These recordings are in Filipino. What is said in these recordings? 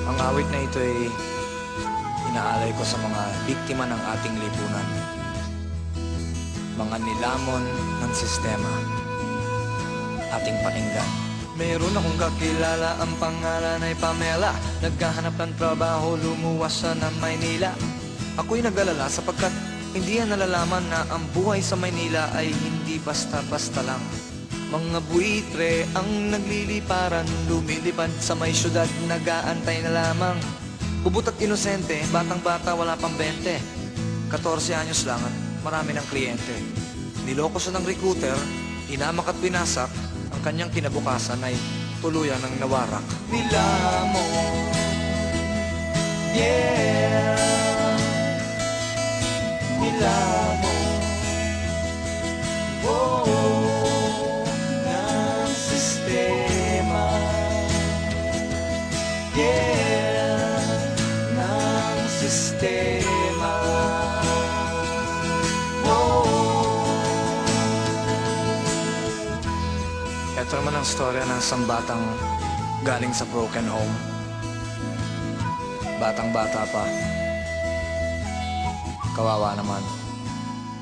Ang awit na ito ay inaalay ko sa mga biktima ng ating lipunan. Mga nilamon ng sistema. Ating pakinggan. Meron akong kakilala, ang pangalan ay Pamela. Naghahanap ng trabaho, lumuwas siya ng Maynila. Ako'y nag-alala sapagkat hindi yan nalalaman na ang buhay sa Maynila ay hindi basta-basta lang. Mga buitre ang nagliliparan, lumilipad sa may syudad, nag-aantay na lamang. Ubot at inosente, batang-bata, wala pang 20. 14 anyos lang at marami ng kliyente. Niloko siya ng recruiter, inamak at pinasak. Ang kanyang kinabukasan ay tuluyan ng nawarak. Nilamon, yeah, nilamon, oh, ng sistema, yeah, ng sistema, oh. Ito naman ang storya ng isang batang galing sa broken home. Batang-bata pa. Kawawa naman.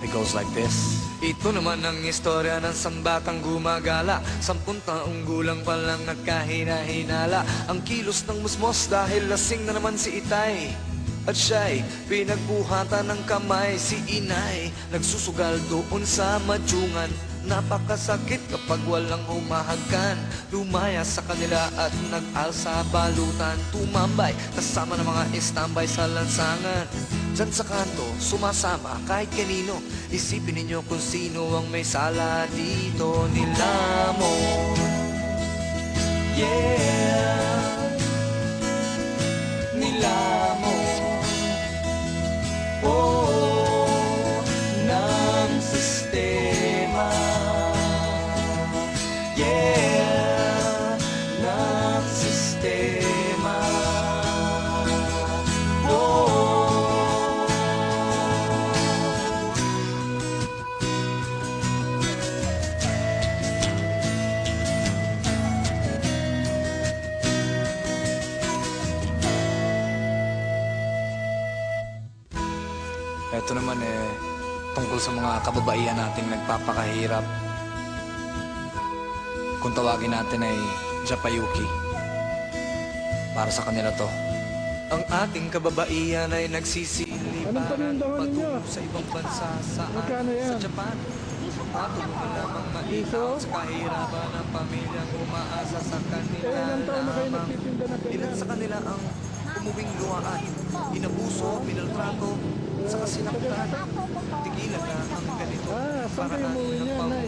It goes like this. Ito naman ang istorya ng isang batang gumagala. 10 taong gulang pa lang at kahina-hinala. Ang kilos ng musmos dahil lasing na naman si Itay. At siya'y pinagbuhatan ng kamay. Si Inay nagsusugal doon sa madyungan. Napakasakit kapag walang humahagkan. Lumaya sa kanila at nag-alsa balutan. Tumambay kasama ng mga istambay sa lansangan. Diyan sa kanto, sumasama kahit kanino. Isipin ninyo kung sino ang may sala dito. Nilamon, yeah, nilamon, oh, ng sistema, yeah, ng sistema, oh. Ito naman tungkol sa mga kababaihan nating nagpapakahirap. Kung tawagin natin ay Japayuki. Para sa kanila to. Ang ating kababaihan ay nagsisiliparan patungo sa ibang bansa sa Japan. Patulungan lamang maitaw sa kahirapan ng pamilyang umaasa sa kanila lamang. Ilan sa kanila ang umuwing luhaan, inabuso, minaltrato, sa kasinaktan. Tigilan na ang ganito paraan ng pamumuhay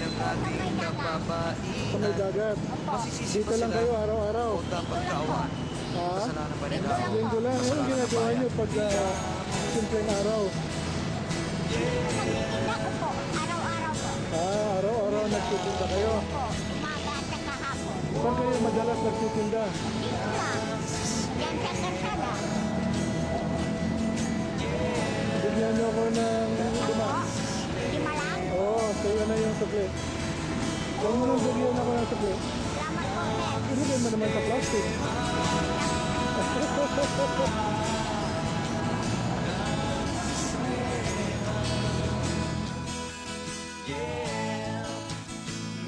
ng ating kababaihan. Masisisi pa sila o dapat kaawaan. Kasalanan ba nila o Linggo lang, anong ginagawa nyo pag simpleng araw? Araw-araw nagtitinda kayo? Saan kayo madalas nagtitinda? Bigyan nyo ako ng lima. Lima lang? Oo, sa'yo na yung sukli. Huwag mo nang bigyan ako ng sukli. Salamat po, sir. Ilagay mo naman sa plastic.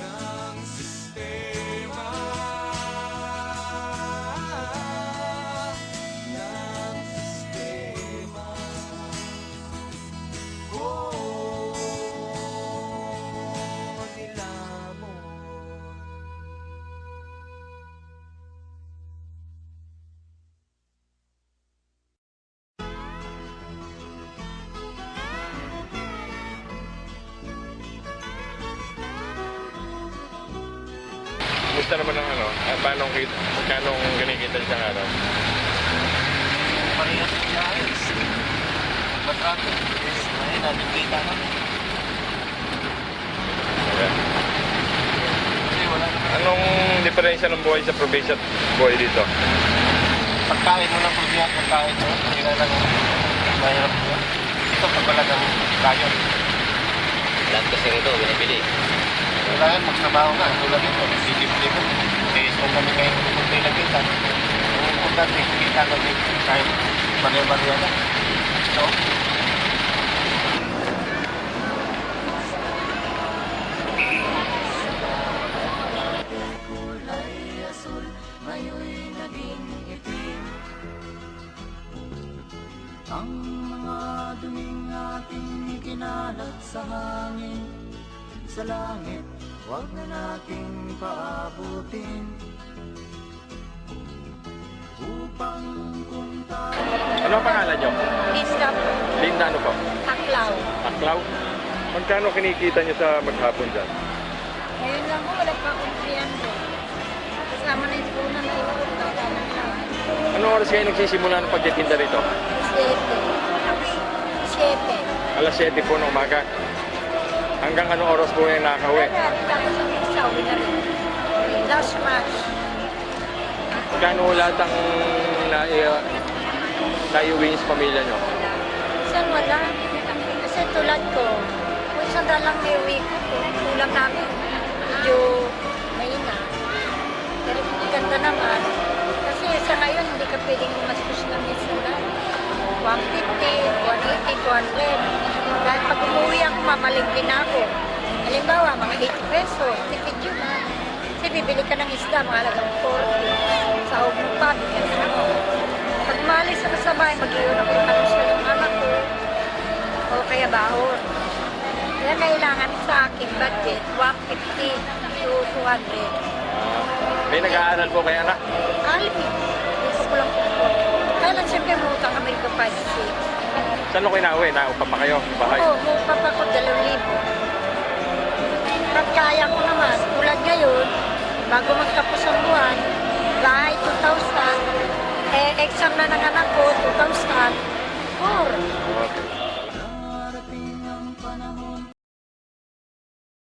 ng sistema, ng sistema, oh, nilamon. Gusto naman ng paano magkano kinikita sa araw? Parehas sa ayos. Matrato. Ay, natin kita na. Kasi wala naman. Anong diferensya ng buhay sa probinsya at buhay dito? Pagkain mo ng probinsya at pagkain mo, hindi na lang mahirap mo. Ito pagkalagang kayo. Lahat kasi rito, binibili. Kailangan magtrabaho ka. Tulad ito, isip mo. Kaya kung kami kayo kung kayo nagkita. dati, kita kami kahit barya-barya na. So, Ang mga duming ating kinalat sa hangin, sa langit, huwag na nating paabutin. Upang kung tayo Ano ang pangalan nyo? Lista po. Linda ano po? Taklaw. Aklaw? Magkano kinikita nyo sa maghapon dyan? Ngayon lang po, wala pa akong kliyente. Kasama na yung punan na iwag na lang. Anong oras kayo nagsisimula ng pagtitinda rito? 7. Alas 7 po ng umaga. Hanggang anong oras po yung nakakauwi? Tapos ang isa, uwi na rin. Last match. Magkano lahat ang naiuwi sa pamilya nyo? Saan wala? Kasi tulad ko, kung isang dalang may uwi ko, kulang namin. Medyo mahina. Pero ganda naman. Kasi sa ngayon, hindi ka pwedeng umastos ng isla. 150, 180, 200. Dahil pag umuwi ako, mamalingkin ako. Halimbawa, mga 80 pesos, tipid yun ha. Kasi bibili ka ng isda, mga halagang 40. Sa huwag mo pa, bigyan mo. Pag umalis ako sa bahay, mag-iyon ako yung kalusya ng anak ko. O kaya bahon. Kaya kailangan sa akin budget, 150 to 200. May nag-aaral po kaya anak? Alvin, hindi ko lang po. Kaya lang siyempre mutang kami ko 5-6. Saan ko inauwi? Naupa pa kayo sa bahay? Oo, mupa pa ko 2,000. Pag kaya ko naman, tulad ngayon, bago magtapos ang buwan, bahay 2,000, exam na ng anak ko, 2,000.